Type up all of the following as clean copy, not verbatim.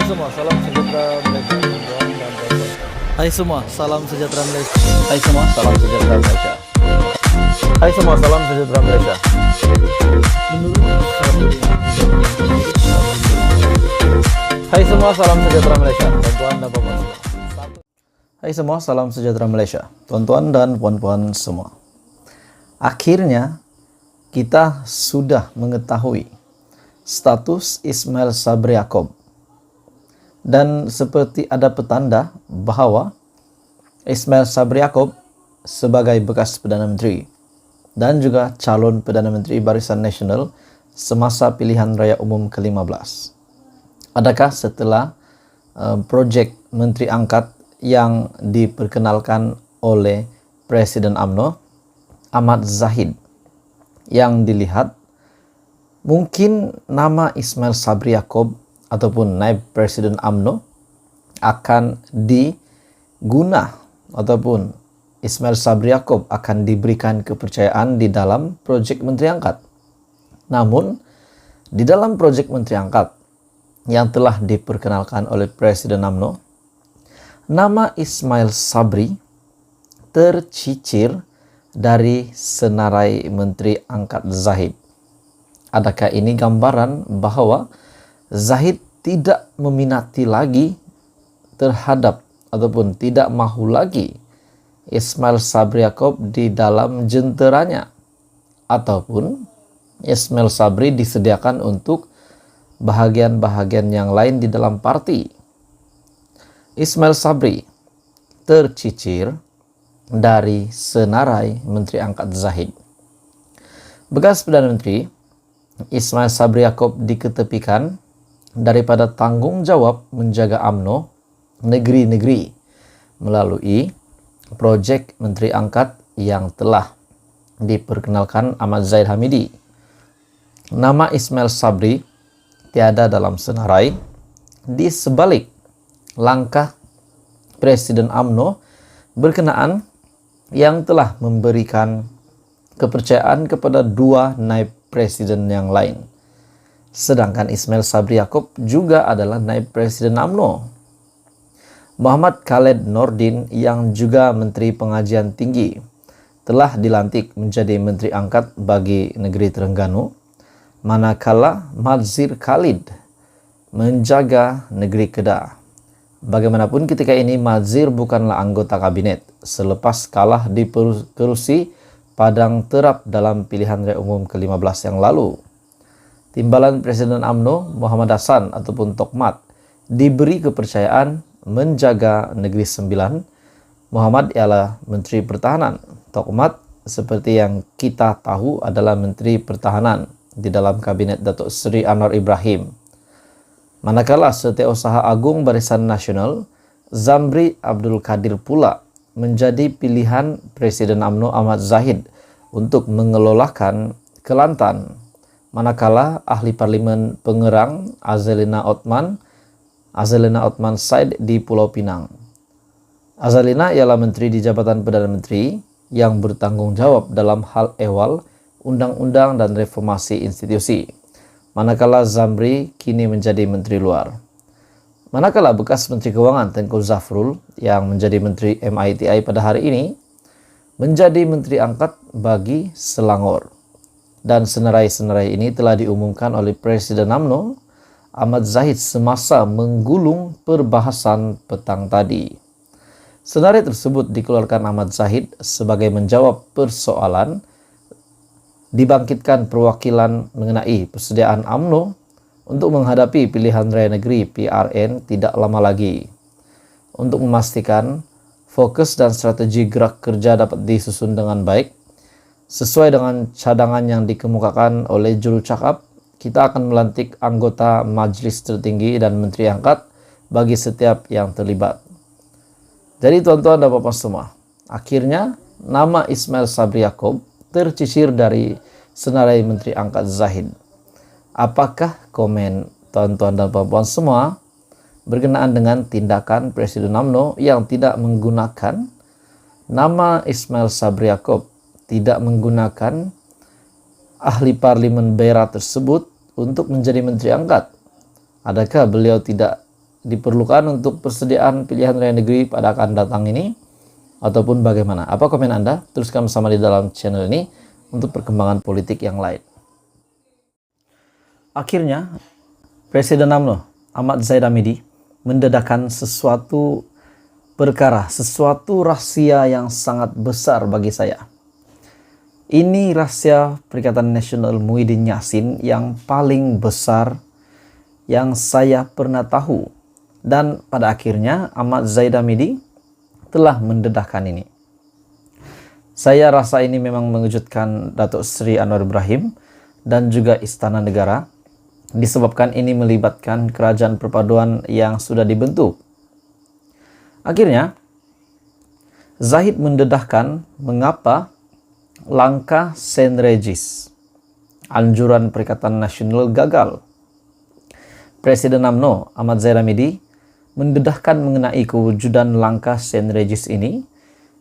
semua, salam sejahtera Malaysia. Hai semua, salam sejahtera Malaysia. Hai semua, salam sejahtera Malaysia. Hai semua, salam sejahtera Malaysia. Hai semua, salam sejahtera Malaysia. Tuan-tuan dan puan-puan semua. Hai semua, salam sejahtera Malaysia. Tuan-tuan dan puan-puan semua. Akhirnya kita sudah mengetahui status Ismail Sabri Yaakob. Dan seperti ada petanda bahwa Ismail Sabri Yaakob sebagai bekas Perdana Menteri dan juga calon Perdana Menteri Barisan Nasional semasa pilihan raya umum ke-15. Adakah setelah projek Menteri Angkat yang diperkenalkan oleh Presiden UMNO, Ahmad Zahid, yang dilihat mungkin nama Ismail Sabri Yaakob ataupun Naib Presiden UMNO akan diguna ataupun Ismail Sabri Yaakob akan diberikan kepercayaan di dalam projek Menteri Angkat. Namun, di dalam projek Menteri Angkat yang telah diperkenalkan oleh Presiden UMNO, nama Ismail Sabri tercicir dari senarai Menteri Angkat Zahid. Adakah ini gambaran bahwa Zahid tidak meminati lagi terhadap ataupun tidak mahu lagi Ismail Sabri Yaakob di dalam jenteranya, ataupun Ismail Sabri disediakan untuk bahagian-bahagian yang lain di dalam parti? Ismail Sabri tercicir dari senarai Menteri Angkat Zahid. Bekas Perdana Menteri Ismail Sabri Yaakob diketepikan daripada tanggung jawab menjaga UMNO negeri-negeri melalui projek Menteri Angkat yang telah diperkenalkan Ahmad Zahid Hamidi. Nama Ismail Sabri tiada dalam senarai, di sebalik langkah Presiden UMNO berkenaan yang telah memberikan kepercayaan kepada dua naib presiden yang lain. Sedangkan Ismail Sabri Yaakob juga adalah naib Presiden UMNO. Muhammad Khaled Nordin yang juga Menteri Pengajian Tinggi telah dilantik menjadi Menteri Angkat bagi negeri Terengganu, manakala Madzir Khalid menjaga negeri Kedah. Bagaimanapun ketika ini Madzir bukanlah anggota kabinet selepas kalah di kerusi Padang Terap dalam pilihan raya umum ke-15 yang lalu. Timbalan Presiden UMNO Muhammad Hasan ataupun Tokmat diberi kepercayaan menjaga Negeri Sembilan. Muhammad ialah Menteri Pertahanan. Tokmat seperti yang kita tahu adalah Menteri Pertahanan di dalam kabinet Datuk Seri Anwar Ibrahim. Manakala Setiausaha Agung Barisan Nasional Zamri Abdul Kadir pula menjadi pilihan Presiden UMNO Ahmad Zahid untuk mengelolakan Kelantan. Manakala ahli parlimen Pengerang Azalina Othman Said di Pulau Pinang. Azalina ialah menteri di Jabatan Perdana Menteri yang bertanggung jawab dalam hal ehwal, undang-undang dan reformasi institusi. Manakala Zamri kini menjadi menteri luar. Manakala bekas Menteri Keuangan Tengku Zafrul yang menjadi Menteri MITI pada hari ini menjadi Menteri Angkat bagi Selangor. Dan senarai-senarai ini telah diumumkan oleh Presiden UMNO Ahmad Zahid semasa menggulung perbahasan petang tadi. Senarai tersebut dikeluarkan Ahmad Zahid sebagai menjawab persoalan dibangkitkan perwakilan mengenai persediaan UMNO untuk menghadapi pilihan raya negeri PRN tidak lama lagi. Untuk memastikan fokus dan strategi gerak kerja dapat disusun dengan baik, sesuai dengan cadangan yang dikemukakan oleh juru cakap, kita akan melantik anggota Majelis Tertinggi dan Menteri Angkat bagi setiap yang terlibat. Jadi tuan-tuan dan bapak semua, akhirnya nama Ismail Sabri Yaakob tercicir dari senarai Menteri Angkat Zahid. Apakah komen tuan-tuan dan puan-puan semua berkenaan dengan tindakan Presiden UMNO yang tidak menggunakan nama Ismail Sabri Yaakob, tidak menggunakan ahli parlimen Beira tersebut untuk menjadi Menteri Angkat? Adakah beliau tidak diperlukan untuk persediaan pilihan raya negeri pada akan datang ini? Ataupun bagaimana? Apa komen Anda? Tuliskan bersama di dalam channel ini untuk perkembangan politik yang lain. Akhirnya, Presiden UMNO Ahmad Zahid Hamidi mendedahkan sesuatu perkara, sesuatu rahasia yang sangat besar bagi saya. Ini rahasia Perikatan Nasional Muhyiddin Yassin yang paling besar yang saya pernah tahu. Dan pada akhirnya Ahmad Zahid Hamidi telah mendedahkan ini. Saya rasa ini memang mengejutkan Datuk Seri Anwar Ibrahim dan juga Istana Negara, disebabkan ini melibatkan kerajaan perpaduan yang sudah dibentuk. Akhirnya, Zahid mendedahkan mengapa langkah Sen Regis, anjuran Perikatan Nasional, gagal. Presiden UMNO Ahmad Zahid Hamidi mendedahkan mengenai kewujudan langkah Sen Regis ini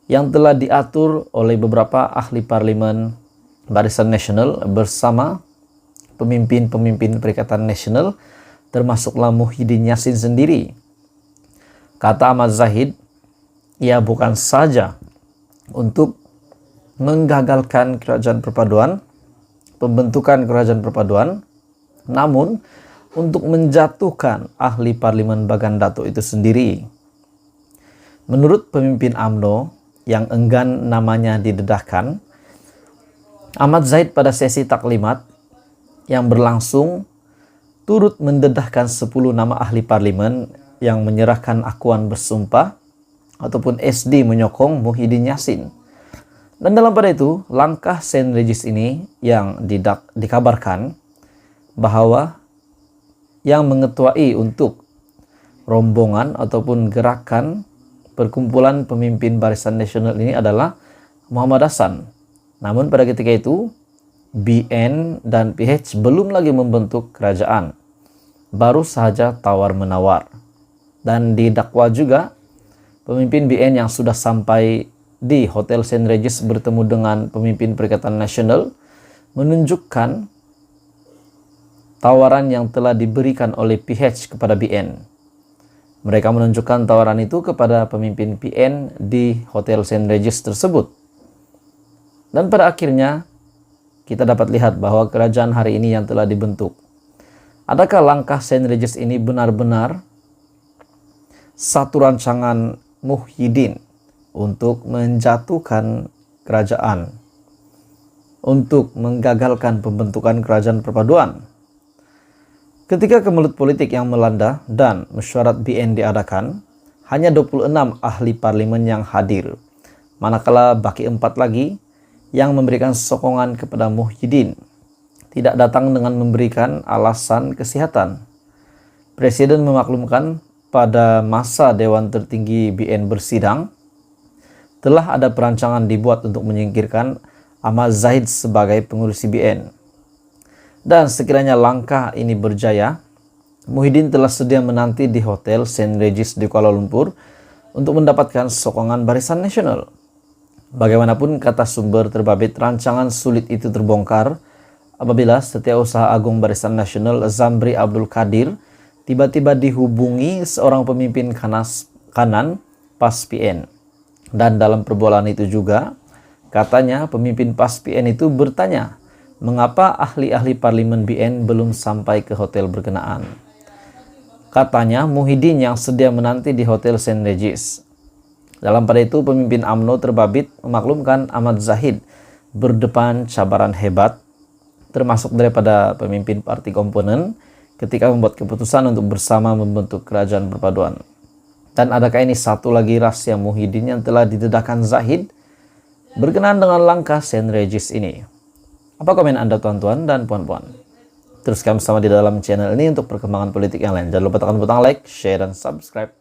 yang telah diatur oleh beberapa ahli parlimen Barisan Nasional bersama pemimpin-pemimpin Perikatan Nasional, termasuklah Muhyiddin Yassin sendiri. Kata Ahmad Zahid, ia bukan saja untuk menggagalkan kerajaan perpaduan, pembentukan kerajaan perpaduan, namun untuk menjatuhkan ahli parlimen Bagan Datuk itu sendiri. Menurut pemimpin UMNO yang enggan namanya didedahkan, Ahmad Zahid pada sesi taklimat yang berlangsung turut mendedahkan 10 nama ahli parlimen yang menyerahkan akuan bersumpah ataupun SD menyokong Muhyiddin Yassin. Dan dalam pada itu, langkah Sen Regis ini yang dikabarkan bahwa yang mengetuai untuk rombongan ataupun gerakan perkumpulan pemimpin Barisan Nasional ini adalah Muhammad Hasan. Namun pada ketika itu, BN dan PH belum lagi membentuk kerajaan. Baru saja tawar-menawar. Dan didakwa juga pemimpin BN yang sudah sampai di Hotel Sen Regis bertemu dengan pemimpin Perikatan Nasional menunjukkan tawaran yang telah diberikan oleh PH kepada BN. Mereka menunjukkan tawaran itu kepada pemimpin PN di Hotel Sen Regis tersebut. Dan pada akhirnya kita dapat lihat bahwa kerajaan hari ini yang telah dibentuk. Adakah langkah Sen Regis ini benar-benar satu rancangan Muhyiddin untuk menjatuhkan kerajaan, untuk menggagalkan pembentukan kerajaan perpaduan? Ketika kemelut politik yang melanda dan mesyuarat BN diadakan, hanya 26 ahli parlimen yang hadir, manakala baki 4 lagi yang memberikan sokongan kepada Muhyiddin tidak datang dengan memberikan alasan kesehatan. Presiden memaklumkan pada masa Dewan Tertinggi BN bersidang, telah ada perancangan dibuat untuk menyingkirkan Ahmad Zahid sebagai pengurus BN. Dan sekiranya langkah ini berjaya, Muhyiddin telah sedia menanti di Hotel Sen Regis di Kuala Lumpur untuk mendapatkan sokongan Barisan Nasional. Bagaimanapun, kata sumber terbabit, rancangan sulit itu terbongkar apabila Setiausaha Agung Barisan Nasional Zamri Abdul Qadir tiba-tiba dihubungi seorang pemimpin kanan PAS PN. Dan dalam perbualan itu juga, katanya pemimpin PAS PN itu bertanya, mengapa ahli-ahli parlimen BN belum sampai ke hotel berkenaan. Katanya Muhyiddin yang sedia menanti di Hotel Sen Regis. Dalam pada itu, pemimpin UMNO terbabit memaklumkan Ahmad Zahid berdepan cabaran hebat, termasuk daripada pemimpin parti komponen, ketika membuat keputusan untuk bersama membentuk kerajaan perpaduan. Dan adakah ini satu lagi rahasia Muhyiddin yang telah didedahkan Zahid berkenaan dengan langkah Sen Regis ini? Apa komen Anda tuan-tuan dan puan-puan? Teruskan bersama di dalam channel ini untuk perkembangan politik yang lain. Jangan lupa tekan butang like, share, dan subscribe.